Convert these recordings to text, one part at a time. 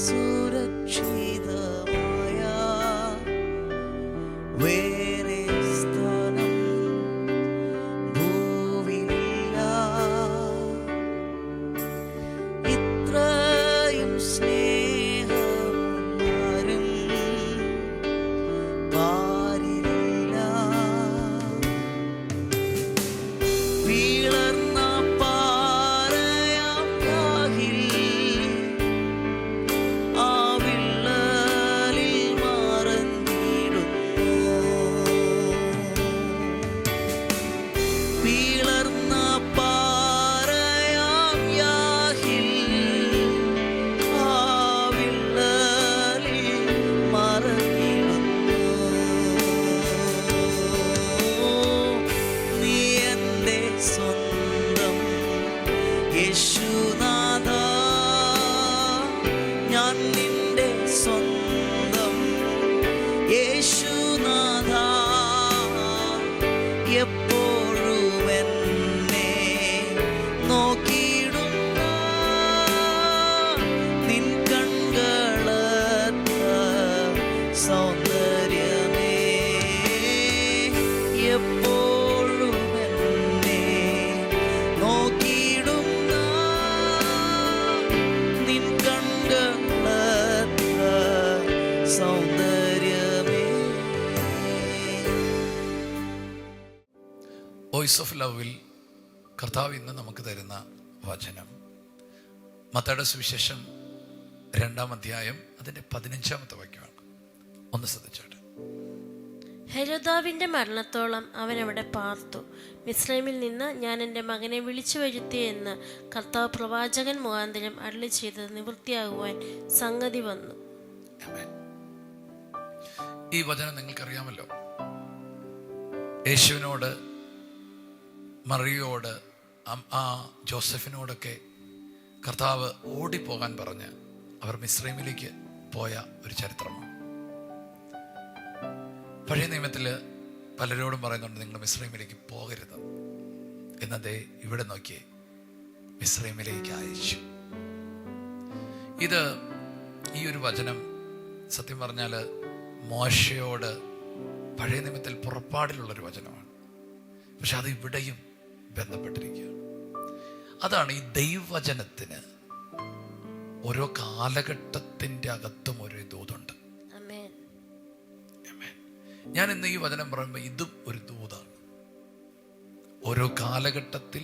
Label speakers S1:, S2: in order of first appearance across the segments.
S1: സുരക്ഷിതമായ വേറെ സ്ഥാനം ഭൂവിലില്ല. ഇത്രയും സ്നേഹം ആരും പാരില്ല. വീളർന്ന പാറയാം കാഹിൽ ആ വിള്ളലിൽ മറഞ്ഞിടുന്നു. വീളർന്ന പാറയാം യാഹിൽ ആ വിള്ളലിൽ മറഞ്ഞിടുന്നു. നീ എൻ്റെ സ്വന്തം യേശുനാഥ, ഞാൻ നിന്റെ സ്വന്തം യേശുനാഥ. എപ്പോഴും എന്നെ നോക്കിയിടുന്ന നിൻ കൺകളത്ത സൗന്ദര്യമേ, എപ്പോഴും എന്നെ നോക്കിയിടുന്ന നിൻ കൺകളത്ത സൗന്ദര്യമേ.
S2: വോയിസ് ഓഫ് ലവിൽ കർത്താവ് ഇന്ന് നമുക്ക് തരുന്ന വചനം മത്തായിയുടെ സുവിശേഷം 2-ാം അധ്യായം അതിൻ്റെ 15-ാമത്തെ വാക്യമാണ്. ഒന്ന് ശ്രദ്ധിച്ചോട്ടെ.
S3: ഹെരോദാവിന്റെ മരണത്തോളം അവൻ അവിടെ പാർത്തു. മിസ്രൈമിൽ നിന്ന് ഞാൻ എൻ്റെ മകനെ വിളിച്ചു വരുത്തി എന്ന് കർത്താവ് പ്രവാചകൻ മുഖാന്തരം അരുളി ചെയ്തത് നിവൃത്തിയാകുവാൻ സംഗതി വന്നു.
S2: ആമേൻ. ഈ വചനം നിങ്ങൾക്കറിയാമല്ലോ. യേശുവിനോട്, മറിയോട്, ആ ജോസഫിനോടൊക്കെ കർത്താവ് ഓടിപ്പോകാൻ പറഞ്ഞ് അവർ മിസ്രൈമിലേക്ക് പോയ ഒരു ചരിത്രമാണ്. പഴയ നിയമത്തിൽ പലരോടും പറയുന്നുണ്ട് നിങ്ങൾ മിസ്രൈമിലേക്ക് പോകരുത് എന്നതേ ഇവിടെ നോക്കിയേ മിസ്രൈമിലേക്ക് അയച്ചു. ഈ ഒരു വചനം സത്യം പറഞ്ഞാൽ മോശയോട് പഴയ നിയമത്തിൽ പുറപ്പാടിലുള്ളൊരു വചനമാണ്. പക്ഷെ അത് ഇവിടെയും ബന്ധപ്പെട്ടിരിക്കുകയാണ്. അതാണ് ഈ ദൈവവചനത്തിന് ഓരോ കാലഘട്ടത്തിൻ്റെ അകത്തും ഒരു ദൂതുണ്ട്. ഞാൻ ഇന്ന് ഈ വചനം പറയുമ്പോൾ ഇതും ഒരു ദൂതാണ്. ഓരോ കാലഘട്ടത്തിൽ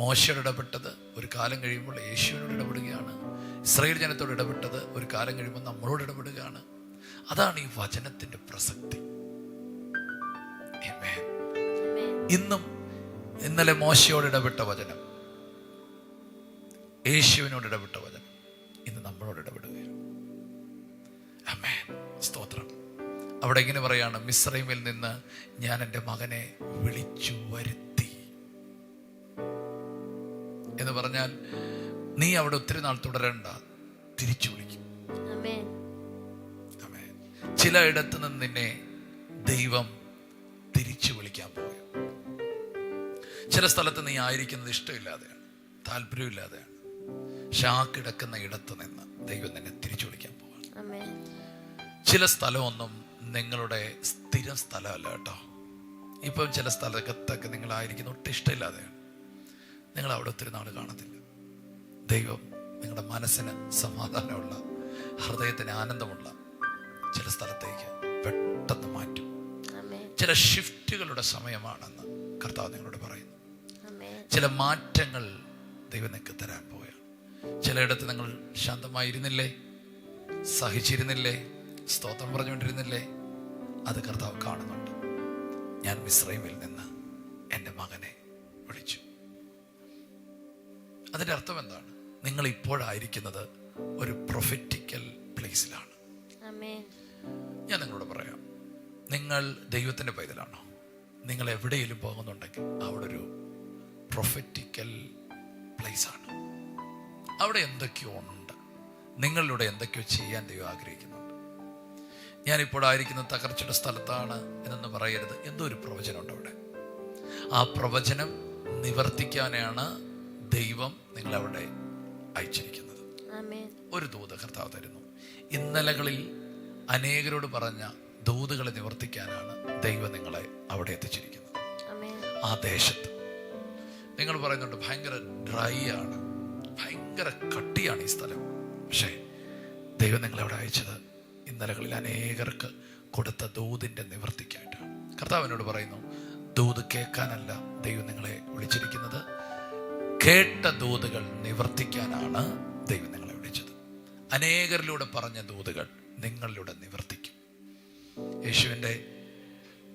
S2: മോശയോട് ഇടപെട്ടത് ഒരു കാലം കഴിയുമ്പോൾ യേശുവിനോട് ഇടപെടുകയാണ്. ഇസ്രായേൽ ജനത്തോട് ഇടപെട്ടത് ഒരു കാലം കഴിയുമ്പോൾ നമ്മളോട് ഇടപെടുകയാണ്. അതാണ് ഈ വചനത്തിന്റെ പ്രസക്തി. ഇന്നും ഇന്നലെ മോശയോട് ഇടപെട്ട വചനം, യേശുവിനോട് ഇടപെട്ട വചനം ഇന്ന് നമ്മളോട് ഇടപെടുകയാണ്. ആമേൻ, സ്തോത്രം. അവിടെ ഇങ്ങനെ പറയാണ്, മിസ്രൈമിൽ നിന്ന് ഞാൻ എൻ്റെ മകനെ വിളിച്ചു വരുത്തി എന്ന് പറഞ്ഞാൽ നീ അവിടെ ഒത്തിരി നാൾ തുടരണ്ട, തിരിച്ചു വിളിക്കും. ആമേൻ. ചില ഇടത്ത് നിന്ന് നിന്നെ ദൈവം തിരിച്ചു വിളിക്കാൻ പോകും. ചില സ്ഥലത്ത് നീ ആയിരിക്കുന്നത് ഇഷ്ടമില്ലാതെയാണ്, താല്പര്യമില്ലാതെയാണ്. പക്ഷെ ആ കിടക്കുന്ന ഇടത്ത് നിന്ന് ദൈവം നിന്നെ തിരിച്ചു വിളിക്കാൻ പോവാണ്. ചില സ്ഥലമൊന്നും നിങ്ങളുടെ സ്ഥിരം സ്ഥലമല്ല കേട്ടോ. ഇപ്പം ചില സ്ഥലത്തൊക്കെ നിങ്ങളായിരിക്കുന്ന ഒട്ടും ഇഷ്ടമില്ലാതെയാണ്. നിങ്ങൾ അവിടെ ഒത്തിരി നാൾ കാണത്തില്ല. ദൈവം നിങ്ങളുടെ മനസ്സിന് സമാധാനമുള്ള, ഹൃദയത്തിന് ആനന്ദമുള്ള ചില സ്ഥലത്തേക്ക് പെട്ടെന്ന് മാറ്റും. ചില ഷിഫ്റ്റുകളുടെ സമയമാണെന്ന് കർത്താവ് നിങ്ങളോട് പറയുന്നു. ചില മാറ്റങ്ങൾ ദൈവം നിങ്ങൾക്ക് തരാൻ പോവുകയാണ്. ചിലയിടത്ത് നിങ്ങൾ ശാന്തമായിരുന്നില്ലേ, സഹിച്ചിരുന്നില്ലേ, സ്തോത്രം പറഞ്ഞുകൊണ്ടിരുന്നില്ലേ, അത് കർത്താവ് കാണുന്നുണ്ട്. ഞാൻ മിസ്രൈമിൽ നിന്ന് എൻ്റെ മകനെ വിളിച്ചു. അതിൻ്റെ അർത്ഥം എന്താണ്? നിങ്ങൾ ഇപ്പോഴായിരിക്കുന്നത് ഒരു പ്രൊഫറ്റിക്കൽ പ്ലേസിലാണ്. ഞാൻ നിങ്ങളോട് പറയാം, നിങ്ങൾ ദൈവത്തിൻ്റെ പൈതലാണോ? നിങ്ങൾ എവിടെയെങ്കിലും പോകുന്നുണ്ടെങ്കിൽ അവിടെ ഒരു പ്രൊഫറ്റിക്കൽ പ്ലേസാണ്. അവിടെ എന്തൊക്കെയോ ഉണ്ട്, നിങ്ങളിലൂടെ എന്തൊക്കെയോ ചെയ്യാൻ ദൈവം ആഗ്രഹിക്കുന്നുണ്ട്. ഞാനിപ്പോൾ ആയിരിക്കുന്ന തകർച്ചയുടെ സ്ഥലത്താണ് എന്നൊന്നും പറയരുത്. എന്തോ ഒരു പ്രവചനമുണ്ട് അവിടെ. ആ പ്രവചനം നിവർത്തിക്കാനാണ് ദൈവം നിങ്ങളവിടെ അയച്ചിരിക്കുന്നത്.
S3: ആമേൻ.
S2: ഒരു ദൂത് കർത്താവ് തരുന്നു. ഇന്നലകളിൽ അനേകരോട് പറഞ്ഞ ദൂതുകളെ നിവർത്തിക്കാനാണ് ദൈവം നിങ്ങളെ അവിടെ എത്തിച്ചിരിക്കുന്നത്.
S3: ആമേൻ.
S2: ആ ദേശത്ത് നിങ്ങൾ പറയുന്നുണ്ട് ഭയങ്കര ഡ്രൈ ആണ്, ഭയങ്കര കട്ടിയാണ് ഈ സ്ഥലം. പക്ഷേ ദൈവം നിങ്ങളെ അവിടെ അയച്ചത് ഇന്നലകളിൽ അനേകർക്ക് കൊടുത്ത ദൂതിൻ്റെ നിവർത്തിക്കായിട്ടാണ്. കർത്താവിനോട് പറയുന്നു, ദൂത് കേൾക്കാനല്ല ദൈവം നിങ്ങളെ വിളിച്ചിരിക്കുന്നത്, കേട്ട ദൂതുകൾ നിവർത്തിക്കാനാണ് ദൈവം നിങ്ങളെ വിളിച്ചത്. അനേകരിലൂടെ പറഞ്ഞ ദൂതുകൾ നിങ്ങളിലൂടെ നിവർത്തിക്കും. യേശുവിൻ്റെ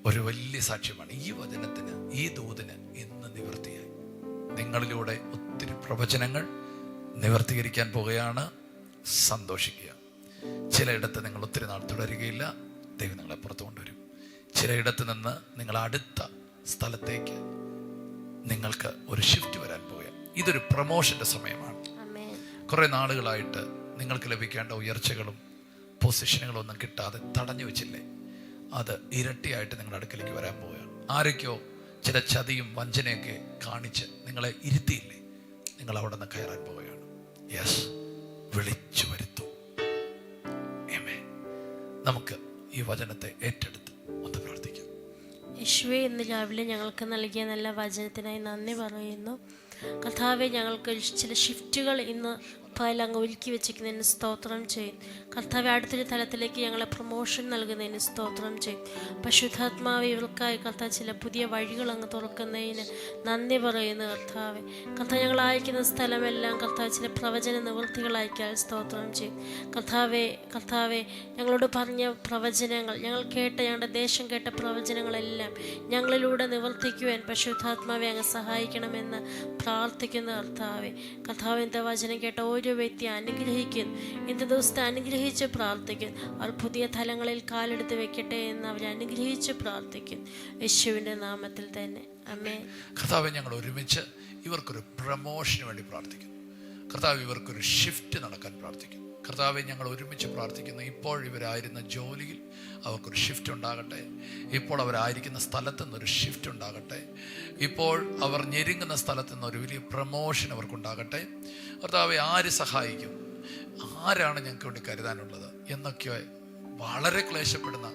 S2: ഒരു വലിയ സാക്ഷ്യമാണ് ഈ വചനത്തിന്, ഈ ദൂതിന് ഇന്ന് നിവർത്തിയായി. നിങ്ങളിലൂടെ ഒത്തിരി പ്രവചനങ്ങൾ നിവർത്തീകരിക്കാൻ പോകുകയാണ്. സന്തോഷിക്കുക. ചിലയിടത്ത് നിങ്ങൾ ഒത്തിരി നാൾ തുടരുകയില്ല, ദൈവം നിങ്ങളെ പുറത്തു കൊണ്ടുവരും. ചിലയിടത്ത് നിന്ന് നിങ്ങൾ അടുത്ത സ്ഥലത്തേക്ക് നിങ്ങൾക്ക് ഒരു ഷിഫ്റ്റ് വരാൻ പോവുകയാണ്. ഇതൊരു പ്രൊമോഷന്റെ സമയമാണ്. കുറെ നാളുകളായിട്ട് നിങ്ങൾക്ക് ലഭിക്കേണ്ട ഉയർച്ചകളും പൊസിഷനുകളും ഒന്നും കിട്ടാതെ തടഞ്ഞു വെച്ചില്ലേ, അത് ഇരട്ടിയായിട്ട് നിങ്ങളുടെ അടുക്കലേക്ക് വരാൻ പോവുകയാണ്. ആരൊക്കെയോ ചില ചതിയും വഞ്ചനയൊക്കെ കാണിച്ച് നിങ്ങളെ ഇരുത്തിയില്ലേ, നിങ്ങൾ അവിടെ നിന്ന് കയറാൻ പോവുകയാണ്. യെസ്, വിളിച്ചു വരുത്തും. നമുക്ക് ഈ വചനത്തെ ഏറ്റെടുത്ത് ഒന്ന് പ്രാർത്ഥിക്കാം.
S3: യേശുവേ, ഇന്ന് രാവിലെ ഞങ്ങൾക്ക് നൽകിയ നല്ല വചനത്തിനായി നന്ദി പറയുന്നു. കർത്താവെ, ഞങ്ങൾക്ക് ചില ഷിഫ്റ്റുകൾ ഇന്ന് അങ്ങ് ഒരുക്കി വെച്ചിരിക്കുന്നതിന് സ്തോത്രം ചെയ്യും. കർത്താവെ, അടുത്തൊരു തലത്തിലേക്ക് ഞങ്ങളെ പ്രൊമോഷൻ നൽകുന്നതിന് സ്തോത്രം ചെയ്യും. പരിശുദ്ധാത്മാവ് ഇവർക്കായി കർത്താവ് ചില പുതിയ വഴികൾ അങ്ങ് തുറക്കുന്നതിന് നന്ദി പറയുന്നു. കർത്താവ്, ഞങ്ങൾ അയക്കുന്ന സ്ഥലമെല്ലാം കർത്താവ് ചില പ്രവചന നിവൃത്തികൾ അയക്കാൻ സ്തോത്രം ചെയ്യും. കർത്താവെ, ഞങ്ങളോട് പറഞ്ഞ പ്രവചനങ്ങൾ, ഞങ്ങൾ കേട്ട, ഞങ്ങളുടെ ദേശം കേട്ട പ്രവചനങ്ങളെല്ലാം ഞങ്ങളിലൂടെ നിവർത്തിക്കുവാൻ പരിശുദ്ധാത്മാവെ അങ്ങ് സഹായിക്കണമെന്ന് പ്രാർത്ഥിക്കുന്ന കർത്താവിൻ്റെ വചനം കേട്ട ഓരോ വ്യക്തി അനുഗ്രഹിക്കുന്നു. ഇന്നത്തെ ദിവസത്തെ അനുഗ്രഹിച്ച് പ്രാർത്ഥിക്കുന്നു. അവർ പുതിയ തലങ്ങളിൽ കാലെടുത്ത് വെക്കട്ടെ എന്ന് അവർ അനുഗ്രഹിച്ച് പ്രാർത്ഥിക്കുന്നു. യേശുവിൻ്റെ നാമത്തിൽ തന്നെ ആമേൻ.
S2: കർത്താവെ, ഞങ്ങൾ ഒരുമിച്ച് ഇവർക്കൊരു പ്രമോഷന് വേണ്ടി പ്രാർത്ഥിക്കുന്നു. കർത്താവ്, ഇവർക്കൊരു ഷിഫ്റ്റ് നടക്കാൻ പ്രാർത്ഥിക്കുന്നു. കർത്താവെ, ഞങ്ങൾ ഒരുമിച്ച് പ്രാർത്ഥിക്കുന്നു. ഇപ്പോൾ ഇവരായിരുന്ന ജോലിയിൽ അവർക്കൊരു ഷിഫ്റ്റ് ഉണ്ടാകട്ടെ. ഇപ്പോൾ അവരായിരിക്കുന്ന സ്ഥലത്തു നിന്നൊരു ഷിഫ്റ്റ് ഉണ്ടാകട്ടെ. ഇപ്പോൾ അവർ ഞെരുങ്ങുന്ന സ്ഥലത്തു നിന്നൊരു വലിയ പ്രമോഷൻ അവർക്കുണ്ടാകട്ടെ. കർത്താവെ, ആര് സഹായിക്കും, ആരാണ് ഞങ്ങൾക്ക് വേണ്ടി കരുതാനുള്ളത് എന്നൊക്കെ വളരെ ക്ലേശപ്പെടുന്ന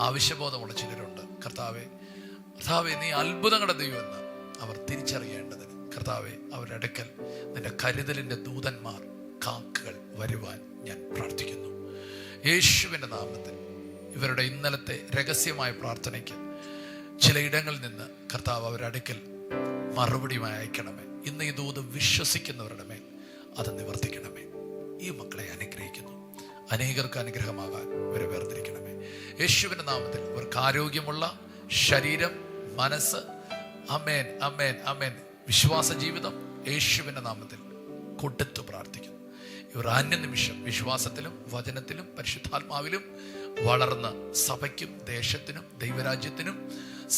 S2: ആവശ്യബോധമുള്ള ചിലരുണ്ട്. കർത്താവെ, നീ അത്ഭുതങ്ങളുടെ ദൈവമെന്ന് അവർ തിരിച്ചറിയേണ്ടതിന് കർത്താവെ, അവരുടെ അടുക്കൽ നിന്റെ കരുതലിൻ്റെ ദൂതന്മാർ, കാക്കുകൾ വരുവാൻ ഞാൻ പ്രാർത്ഥിക്കുന്നു. യേശുവിൻ്റെ നാമത്തിൽ ഇവരുടെ ഇന്നലത്തെ രഹസ്യമായ പ്രാർത്ഥനയ്ക്ക് ചിലയിടങ്ങളിൽ നിന്ന് കർത്താവ് അവരുടെ അടുക്കൽ മറുപടിയുമായി അയക്കണമേ. ഇന്ന് ഈ ദൂത് വിശ്വസിക്കുന്നവരുടെ മേൽ അത് നിവർത്തിക്കണമേ. ഈ മക്കളെ അനുഗ്രഹിക്കുന്നു. അനേകർക്ക് അനുഗ്രഹമാകാൻ ഇവരെ വേർതിരിക്കണമേ. യേശുവിൻ്റെ നാമത്തിൽ ഇവർക്ക് ആരോഗ്യമുള്ള ശരീരം, മനസ്സ്, അമേൻ അമേൻ അമേൻ, വിശ്വാസ ജീവിതം യേശുവിൻ്റെ നാമത്തിൽ കൊടുത്തു പ്രാർത്ഥിക്കുന്നു. ഇവർ അന്യനിമിഷം വിശ്വാസത്തിലും വചനത്തിലും പരിശുദ്ധാത്മാവിലും വളർന്ന് സഭയ്ക്കും ദേശത്തിനും ദൈവരാജ്യത്തിനും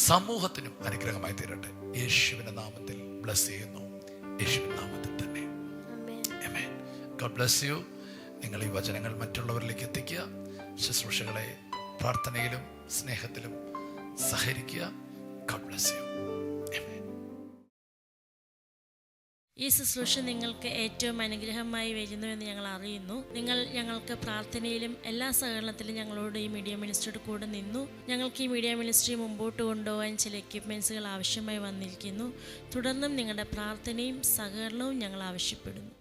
S2: സമൂഹത്തിനും അനുഗ്രഹമായി തീരട്ടെ. യേശുവിന്റെ നാമത്തിൽ ബ്ലസ് ചെയ്യുന്നു. യേശുവിന്റെ നാമത്തിൽ തന്നെ ആമേൻ. God bless you. നിങ്ങൾ ഈ വചനങ്ങൾ മറ്റുള്ളവരിലേക്ക് എത്തിക്കുക. ശുശ്രൂഷകളെ പ്രാർത്ഥനയിലും സ്നേഹത്തിലും സഹകരിക്കുക. God bless you.
S4: ഈ ശുശ്രൂഷ നിങ്ങൾക്ക് ഏറ്റവും അനുഗ്രഹമായി വരുന്നുവെന്ന് ഞങ്ങൾ അറിയുന്നു. നിങ്ങൾ ഞങ്ങൾക്ക് പ്രാർത്ഥനയിലും എല്ലാ സഹകരണത്തിലും ഞങ്ങളോട് ഈ മീഡിയ മിനിസ്ട്രിയുടെ കൂടെ നിന്നു. ഞങ്ങൾക്ക് ഈ മീഡിയ മിനിസ്ട്രി മുമ്പോട്ട് കൊണ്ടുപോകാൻ ചില എക്യുപ്മെൻറ്റ്സുകൾ ആവശ്യമായി വന്നിരിക്കുന്നു. തുടർന്നും നിങ്ങളുടെ പ്രാർത്ഥനയും സഹകരണവും ഞങ്ങൾ ആവശ്യപ്പെടുന്നു.